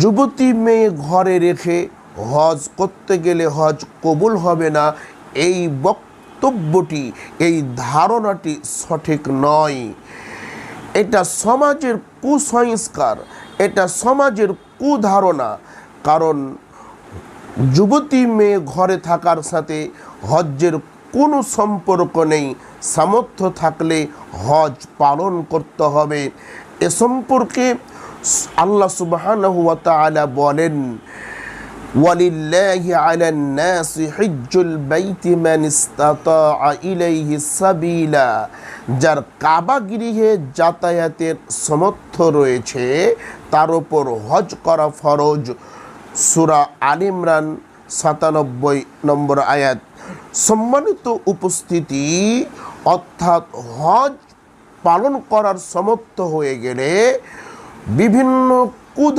যুবতী মেয়ে ঘরে রেখে হজ করতে গেলে হজ কবুল হবে না, এই বক্তব্যটি, এই ধারণাটি সঠিক নয়। এটা সমাজের কুসংস্কার, এটা সমাজের কুধারণা। কারণ যুবতী মেয়ে ঘরে থাকার সাথে হজ্জের কোনো সম্পর্ক নেই। সামর্থ্য থাকলে হজ পালন করতে হবে। এ সম্পর্কে আল্লাহ সুবহানাহু ওয়া তাআলা বলেন, ওয়ালিল্লাহি আলান নাসি হিজ্জুল বাইতি মান ইসতাতাআ ইলাইহি সাবিলা। যার কাবা গৃহে যাতায়াতের সামর্থ্য রয়েছে তার উপর হজ করা ফরজ। সূরা আল ইমরান ৯৭ নম্বর আয়াত। সম্মানিত উপস্থিতি, অর্থাৎ হজ পালন করার সামর্থ্য হয়ে গেলে বিভিন্ন